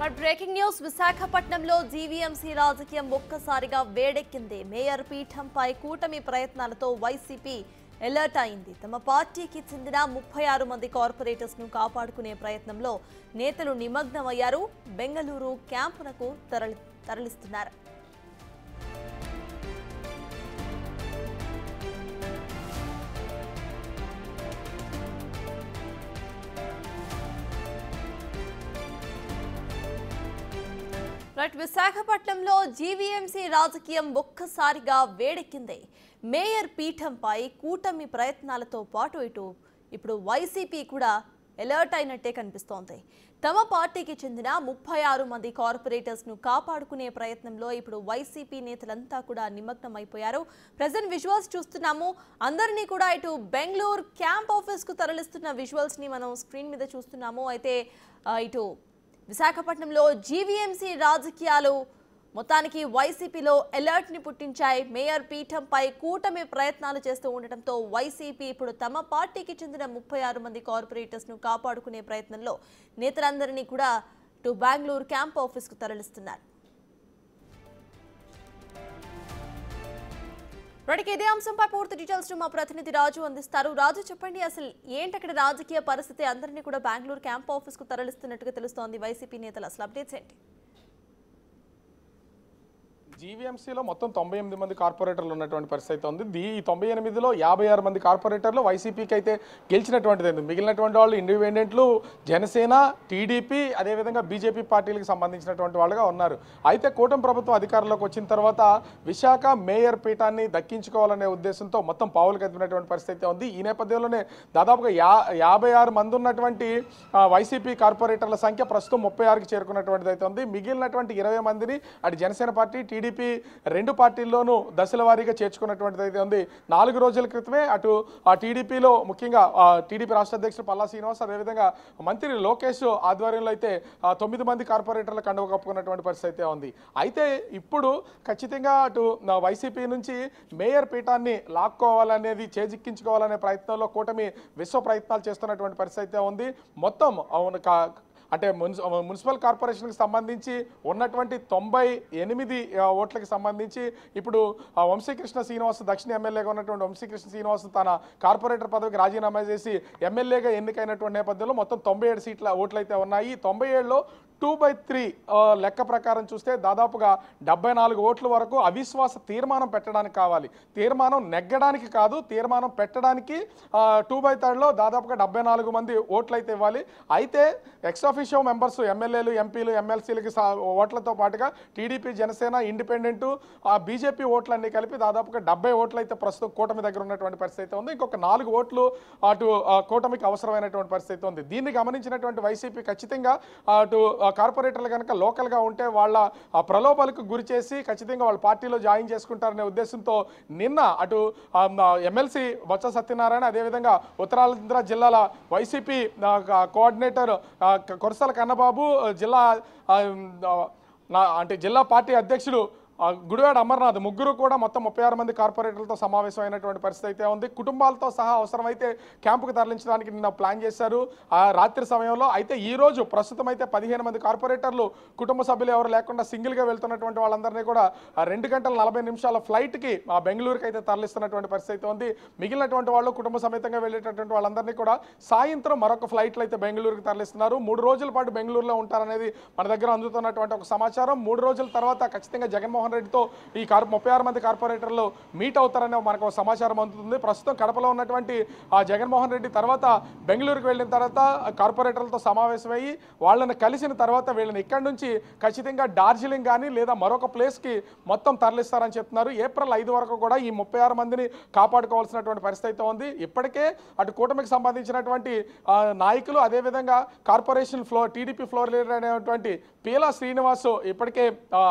మరి breaking news విశాఖపట్నంలో GVMC రాజకీయం ఒక్కసారిగా వేడెక్కింది. మేయర్ పీఠంపై కూటమి ప్రయత్నాలతో వైసీపీ అలర్ట్ అయింది. తమ పార్టీకి చెందిన 36 మంది కార్పొరేటర్స్ ను కాపాడుకునే ప్రయత్నంలో నేతలు నిమగ్నమయ్యారు. బెంగళూరు క్యాంపునకు తరలిస్తున్నారు. విశాఖపట్నంలో జీవీఎంసీ రాజకీయం ఒక్కసారిగా వేడెక్కింది. మేయర్ పీఠంపై కూటమి ప్రయత్నాలతో పాటు ఇప్పుడు వైసీపీ కూడా అలర్ట్ అయినట్టే కనిపిస్తోంది. తమ పార్టీకి చెందిన 36 మంది కార్పొరేటర్స్ ను కాపాడుకునే ప్రయత్నంలో ఇప్పుడు వైసీపీ నేతలంతా కూడా నిమగ్నమైపోయారు. ప్రెజెంట్ విజువల్స్ చూస్తున్నాము. అందరినీ కూడా ఇటు బెంగళూరు క్యాంప్ ఆఫీస్ కు తరలిస్తున్న విజువల్స్ ని మనం స్క్రీన్ మీద చూస్తున్నాము. అయితే ఇటు విశాఖపట్నంలో జీవీఎంసీ రాజకీయాలు మొత్తానికి వైసీపీలో అలర్ట్ ని పుట్టించాయి. మేయర్ పీఠంపై కూటమి ప్రయత్నాలు చేస్తూ ఉండటంతో వైసీపీ ఇప్పుడు తమ పార్టీకి చెందిన 36 మంది కార్పొరేటర్స్ ను కాపాడుకునే ప్రయత్నంలో నేతలందరినీ కూడా ఇటు బెంగళూరు క్యాంప్ ఆఫీస్ కు తరలిస్తున్నారు. ఇదే అంశంపై పూర్తి డీటెయిల్స్ మా ప్రతినిధి రాజు అందిస్తారు. రాజు, చెప్పండి, అసలు ఏంటి అక్కడ రాజకీయ పరిస్థితి? అందరినీ కూడా బెంగళూరు క్యాంప్ ఆఫీస్ కు తరలిస్తున్నట్టుగా తెలుస్తోంది వైసీపీ నేతలు. అసలు అప్డేట్స్ ఏంటి? జీవీఎంసీలో మొత్తం 98 మంది కార్పొరేటర్లు ఉన్నటువంటి పరిస్థితి ఉంది. ఈ 98లో 56 మంది కార్పొరేటర్లు వైసీపీకి అయితే గెలిచినటువంటిది. మిగిలినటువంటి వాళ్ళు ఇండిపెండెంట్లు, జనసేన, టీడీపీ, అదేవిధంగా బీజేపీ పార్టీలకు సంబంధించినటువంటి వాళ్ళుగా ఉన్నారు. అయితే కూటమి ప్రభుత్వం అధికారంలోకి వచ్చిన తర్వాత విశాఖ మేయర్ పీఠాన్ని దక్కించుకోవాలనే ఉద్దేశంతో మొత్తం పావులు కదిపినటువంటి పరిస్థితి ఉంది. ఈ నేపథ్యంలోనే దాదాపుగా 56 మంది ఉన్నటువంటి వైసీపీ కార్పొరేటర్ల సంఖ్య ప్రస్తుతం 36కి చేరుకున్నటువంటిది అయితే ఉంది. మిగిలినటువంటి 20 మందిని అటు జనసేన పార్టీ, టీడీపీ రెండు పార్టీల్లోనూ దశల వారీగా చేర్చుకున్నటువంటిది అయితే ఉంది. 4 రోజుల క్రితమే అటు టీడీపీలో ముఖ్యంగా టీడీపీ రాష్ట్ర అధ్యక్షుడు పల్లా శ్రీనివాస్, అదేవిధంగా మంత్రి లోకేష్ ఆధ్వర్యంలో అయితే 9 మంది కార్పొరేటర్లు కండువ కప్పుకున్నటువంటి పరిస్థితి అయితే ఉంది. అయితే ఇప్పుడు ఖచ్చితంగా అటు వైసీపీ నుంచి మేయర్ పీఠాన్ని లాక్కోవాలనేది, చేజిక్కించుకోవాలనే ప్రయత్నంలో కూటమి విశ్వ ప్రయత్నాలు చేస్తున్నటువంటి పరిస్థితి అయితే ఉంది. మొత్తం అంటే మున్సిపల్ కార్పొరేషన్కి సంబంధించి ఉన్నటువంటి 98 ఓట్లకి సంబంధించి ఇప్పుడు వంశీకృష్ణ శ్రీనివాస్, దక్షిణ ఎమ్మెల్యేగా ఉన్నటువంటి వంశీకృష్ణ శ్రీనివాస్ తన కార్పొరేటర్ పదవికి రాజీనామా చేసి ఎమ్మెల్యేగా ఎన్నికైనటువంటి నేపథ్యంలో మొత్తం 97 సీట్ల ఓట్లు అయితే ఉన్నాయి. 97లో 2/3 లెక్క ప్రకారం చూస్తే దాదాపుగా 74 ఓట్ల వరకు అవిశ్వాస తీర్మానం పెట్టడానికి కావాలి. తీర్మానం నెగ్గడానికి కాదు, తీర్మానం పెట్టడానికి 2/3లో దాదాపుగా 74 మంది ఓట్లు అయితే ఇవ్వాలి. అయితే ఎక్స్-ఆఫీషియో మెంబర్స్, ఎమ్మెల్యేలు, ఎంపీలు, ఎమ్మెల్సీలకి ఓట్లతో పాటుగా టీడీపీ, జనసేన, ఇండిపెండెంట్, బీజేపీ ఓట్లన్నీ కలిపి దాదాపుగా 70 ఓట్లు అయితే ప్రస్తుతం కూటమి దగ్గర ఉన్నటువంటి పరిస్థితి ఉంది. ఇంకొక 4 ఓట్లు అటు కూటమికి అవసరమైనటువంటి పరిస్థితి ఉంది. దీన్ని గమనించినటువంటి వైసీపీ ఖచ్చితంగా అటు కార్పొరేటర్లు కనుక లోకల్గా ఉంటే వాళ్ళ ప్రలోభాలకు గురి చేసి ఖచ్చితంగా వాళ్ళ పార్టీలో జాయిన్ చేసుకుంటారనే ఉద్దేశంతో నిన్న అటు ఎమ్మెల్సీ బొత్స సత్యనారాయణ, అదేవిధంగా ఉత్తరాంధ్ర జిల్లాల వైసీపీ కోఆర్డినేటర్ కొరసాల కన్నబాబు, జిల్లా పార్టీ అధ్యక్షుడు గుడివాడ అమర్నాథ్, ముగ్గురు కూడా మొత్తం 36 మంది కార్పొరేటర్లతో సమావేశమైనటువంటి పరిస్థితి అయితే ఉంది. కుటుంబాలతో సహా అవసరమైతే క్యాంపుకు తరలించడానికి నిన్న ప్లాన్ చేశారు రాత్రి సమయంలో. అయితే ఈ రోజు ప్రస్తుతం అయితే 15 మంది కార్పొరేటర్లు కుటుంబ సభ్యులు ఎవరు లేకుండా సింగిల్గా వెళ్తున్నటువంటి వాళ్ళందరినీ కూడా 2 గంటల 40 నిమిషాల ఫ్లైట్కి బెంగళూరుకి అయితే తరలిస్తున్నటువంటి పరిస్థితి ఉంది. మిగిలినటువంటి వాళ్ళు కుటుంబ సమేతంగా వెళ్ళేటటువంటి వాళ్ళందరినీ కూడా సాయంత్రం మరొక ఫ్లైట్లో అయితే బెంగళూరుకి తరలిస్తున్నారు. 3 రోజుల పాటు బెంగళూరులో ఉంటారనేది మన దగ్గర అందుతున్నటువంటి ఒక సమాచారం. 3 రోజుల తర్వాత ఖచ్చితంగా జగన్మోహన్ రెడ్డితో ఈ 36 మంది కార్పొరేటర్లు మీట్ అవుతారనే మనకు సమాచారం అందుతుంది. ప్రస్తుతం కడపలో ఉన్నటువంటి జగన్మోహన్ రెడ్డి తర్వాత బెంగళూరుకు వెళ్ళిన తర్వాత కార్పొరేటర్లతో సమావేశమయ్యి వాళ్ళని కలిసిన తర్వాత వీళ్ళని ఇక్కడి నుంచి ఖచ్చితంగా డార్జిలింగ్ కానీ లేదా మరొక ప్లేస్కి మొత్తం తరలిస్తారని చెప్తున్నారు. ఏప్రిల్ 5 వరకు కూడా ఈ 36 మందిని కాపాడుకోవాల్సినటువంటి పరిస్థితి ఉంది. ఇప్పటికే అటు కూటమికి సంబంధించినటువంటి నాయకులు, అదేవిధంగా కార్పొరేషన్ టీడీపీ ఫ్లోర్ లీడర్ అనేటువంటి పీలా శ్రీనివాస్ ఇప్పటికే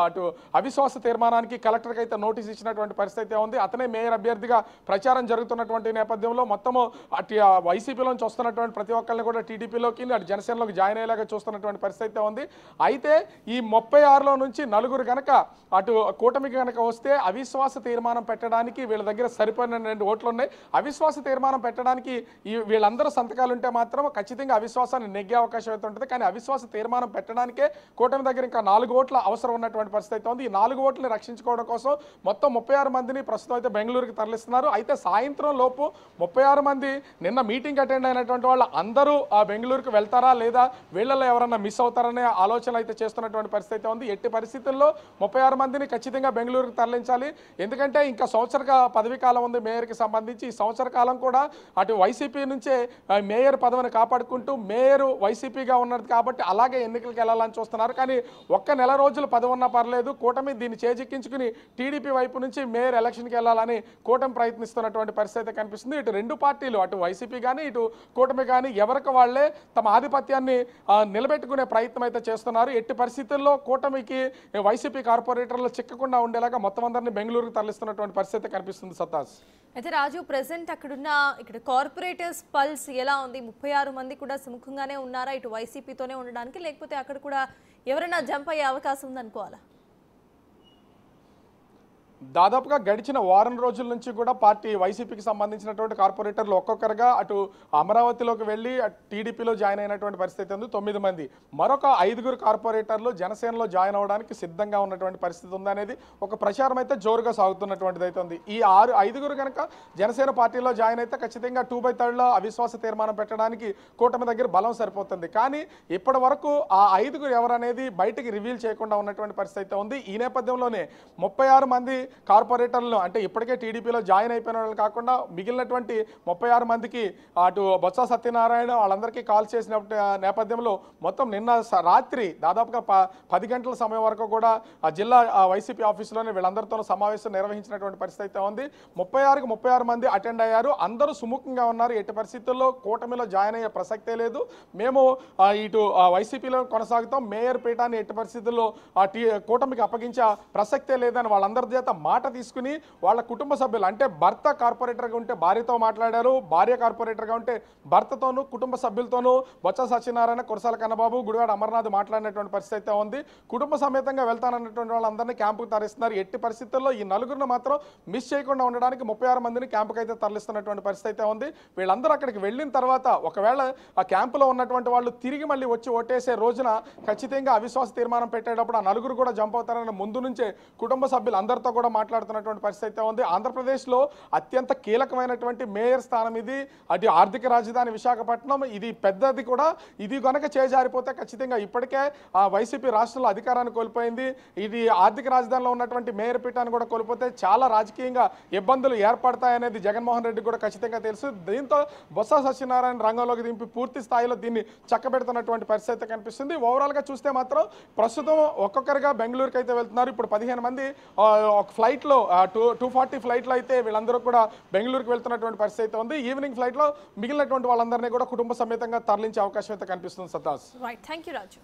అటు అవిశ్వాస తీర్మానానికి కలెక్టర్కి అయితే నోటీస్ ఇచ్చినటువంటి పరిస్థితి ఉంది. అతనే మేయర్ అభ్యర్థిగా ప్రచారం జరుగుతున్నటువంటి నేపథ్యంలో మొత్తము అటు వైసీపీలోంచి వస్తున్నటువంటి ప్రతి ఒక్కరిని కూడా టీడీపీలోకి అటు జనసేనలోకి జాయిన్ అయ్యేలాగా చూస్తున్నటువంటి పరిస్థితి ఉంది. అయితే ఈ 36లో నుంచి నలుగురు కనుక అటు కూటమికి కనుక వస్తే అవిశ్వాస తీర్మానం పెట్టడానికి వీళ్ళ దగ్గర సరిపోయిన 2 ఓట్లు ఉన్నాయి. అవిశ్వాస తీర్మానం పెట్టడానికి వీళ్ళందరూ సంతకాలు ఉంటే మాత్రం ఖచ్చితంగా అవిశ్వాసాన్ని నెగ్గే అవకాశం అయితే ఉంటుంది. కానీ అవిశ్వాస తీర్మానం పెట్టడానికే కూటమి దగ్గర ఇంకా 4 ఓట్ల అవసరం ఉన్నటువంటి పరిస్థితి ఉంది. ఈ 4 ఓట్లని రక్షించుకోవడం కోసం మొత్తం 36 మందిని ప్రస్తుతం అయితే బెంగళూరుకి తరలిస్తున్నారు. అయితే సాయంత్రం లోపు 36 మంది నిన్న మీటింగ్ అటెండ్ అయినటువంటి వాళ్ళు అందరూ ఆ బెంగళూరుకి వెళ్తారా లేదా వీళ్ళలో ఎవరన్నా మిస్ అవుతారనే ఆలోచన అయితే చేస్తున్నటువంటి పరిస్థితి ఉంది. ఎట్టి పరిస్థితుల్లో 36 మందిని ఖచ్చితంగా బెంగళూరుకి తరలించాలి. ఎందుకంటే ఇంకా సంవత్సర పదవీ కాలం ఉంది మేయర్కి సంబంధించి. ఈ సంవత్సర కాలం కూడా అటు వైసీపీ నుంచే మేయర్ పదవిని కాపాడుకుంటూ మేయర్ వైసీపీగా ఉన్నది కాబట్టి అలాగే ఎన్నికలకు వెళ్ళాలని చూస్తున్నారు. కానీ ఒక్క నెల రోజులు పదవి ఉన్నా పర్లేదు, కూటమి దీన్ని చేజిక్కించుకుని టీడీపీ వైపు నుంచి మేయర్ ఎలక్షన్కి వెళ్ళాలని కూటమి ప్రయత్నిస్తున్నటువంటి పరిస్థితి కనిపిస్తుంది. ఇటు 2 పార్టీలు అటు వైసీపీ కానీ ఇటు కూటమి కానీ ఎవరికి వాళ్లే తమ ఆధిపత్యాన్ని నిలబెట్టుకునే ప్రయత్నం అయితే చేస్తున్నారు. ఎట్టి పరిస్థితుల్లో కూటమికి వైసీపీ కార్పొరేటర్లు చిక్కకుండా ఉండేలాగా మొత్తం అందరినీ బెంగళూరుకు తరలిస్తున్నటువంటి పరిస్థితి కనిపిస్తుంది. సత్తాస్ అయితే రాజు, ప్రెసెంట్ ఇక్కడ కార్పొరేటర్స్ పల్స్ ఎలా ఉంది? 36 మంది కూడా సుముఖంగానే ఉన్నారా ఇటు వైసీపీతోనే ఉండడానికి, లేకపోతే అక్కడ కూడా ఎవరైనా జంప్ అయ్యే అవకాశం ఉందనుకోవాలా? దాదాపుగా గడిచిన వారం రోజుల నుంచి కూడా పార్టీ వైసీపీకి సంబంధించినటువంటి కార్పొరేటర్లు ఒక్కొక్కరుగా అటు అమరావతిలోకి వెళ్ళి టీడీపీలో జాయిన్ అయినటువంటి పరిస్థితి ఉంది. 9 మంది. మరొక 5 కార్పొరేటర్లు జనసేనలో జాయిన్ అవ్వడానికి సిద్ధంగా ఉన్నటువంటి పరిస్థితి ఉందనేది ఒక ప్రచారం అయితే జోరుగా సాగుతున్నటువంటిది అయితే ఉంది. ఈ 5 కనుక జనసేన పార్టీలో జాయిన్ అయితే ఖచ్చితంగా 2/3లో అవిశ్వాస తీర్మానం పెట్టడానికి కూటమి దగ్గర బలం సరిపోతుంది. కానీ ఇప్పటి వరకు ఆ 5 ఎవరనేది బయటికి రివీల్ చేయకుండా ఉన్నటువంటి పరిస్థితి అయితే ఉంది. ఈ నేపథ్యంలోనే 36 మంది కార్పొరేటర్లు అంటే ఇప్పటికే టీడీపీలో జాయిన్ అయిపోయిన వాళ్ళు కాకుండా మిగిలినటువంటి 36 మందికి అటు బొత్స సత్యనారాయణ వాళ్ళందరికీ కాల్ చేసిన నేపథ్యంలో మొత్తం నిన్న రాత్రి దాదాపుగా 10 గంటల సమయం వరకు కూడా ఆ జిల్లా వైసీపీ ఆఫీసులోనే వీళ్ళందరితో సమావేశం నిర్వహించినటువంటి పరిస్థితి అయితే ఉంది. 36 మంది అటెండ్ అయ్యారు. అందరూ సుముఖంగా ఉన్నారు. ఎట్టి పరిస్థితుల్లో కూటమిలో జాయిన్ అయ్యే ప్రసక్తే లేదు, మేము ఇటు వైసీపీలో కొనసాగుతాం, మేయర్ పీఠాన్ని ఎట్టి పరిస్థితుల్లో కూటమికి అప్పగించే ప్రసక్తే లేదని వాళ్ళందరి చేత మాట తీసుకుని వాళ్ళ కుటుంబ సభ్యులు అంటే భర్త కార్పొరేటర్గా ఉంటే భార్యతో మాట్లాడారు, భార్య కార్పొరేటర్గా ఉంటే భర్తతోనూ కుటుంబ సభ్యులతోనూ బొత్స సత్యనారాయణ, కురసాల కన్నబాబు, గుడివాడ అమర్నాథ్ మాట్లాడినటువంటి పరిస్థితి అయితే ఉంది. కుటుంబ సమేతంగా వెళ్తానన్నటువంటి వాళ్ళందరినీ క్యాంపుకు తరలిస్తున్నారు. ఎట్టి పరిస్థితుల్లో ఈ 4 మాత్రం మిస్ చేయకుండా ఉండడానికి 36 మందిని క్యాంపుకి అయితే తరలిస్తున్నటువంటి పరిస్థితి అయితే ఉంది. వీళ్ళందరూ అక్కడికి వెళ్ళిన తర్వాత ఒకవేళ ఆ క్యాంపులో ఉన్నటువంటి వాళ్ళు తిరిగి మళ్ళీ వచ్చి ఓటేసే రోజున ఖచ్చితంగా అవిశ్వాస తీర్మానం పెట్టేటప్పుడు ఆ 4 కూడా జంప్ అవుతారని ముందు నుంచే కుటుంబ సభ్యులు అందరితో కూడా మాట్లాడుతున్నటువంటి పరిస్థితి అయితే ఉంది. ఆంధ్రప్రదేశ్లో అత్యంత కీలకమైనటువంటి మేయర్ స్థానం ఇది. అటు ఆర్థిక రాజధాని విశాఖపట్నం, ఇది పెద్దది కూడా. ఇది కనుక చేజారిపోతే ఖచ్చితంగా ఇప్పటికే వైసీపీ రాష్ట్రంలో అధికారాన్ని కోల్పోయింది. ఇది ఆర్థిక రాజధానిలో ఉన్నటువంటి మేయర్ పీఠాన్ని కూడా కోల్పోతే చాలా రాజకీయంగా ఇబ్బందులు ఏర్పడతాయనేది జగన్మోహన్ రెడ్డి కూడా ఖచ్చితంగా తెలుసు. దీంతో బొత్స సత్యనారాయణ రంగంలోకి దింపి పూర్తి స్థాయిలో దీన్ని చక్కబెడుతున్నటువంటి పరిస్థితి కనిపిస్తుంది. ఓవరాల్గా చూస్తే మాత్రం ప్రస్తుతం ఒక్కొక్కరుగా బెంగళూరుకి అయితే వెళ్తున్నారు. ఇప్పుడు 15 మంది ఒక ఫ్లైట్లో 240 ఫ్లైట్లో అయితే వీళ్ళందరూ కూడా బెంగళూరుకి వెళ్తున్నటువంటి పరిస్థితి ఉంది. ఈవినింగ్ ఫ్లైట్లో మిగిలినటువంటి వాళ్ళందరినీ కూడా కుటుంబ సమేతంగా తరలించే అవకాశం అయితే కనిపిస్తుంది. సత్తాస్. Right, thank you Raju.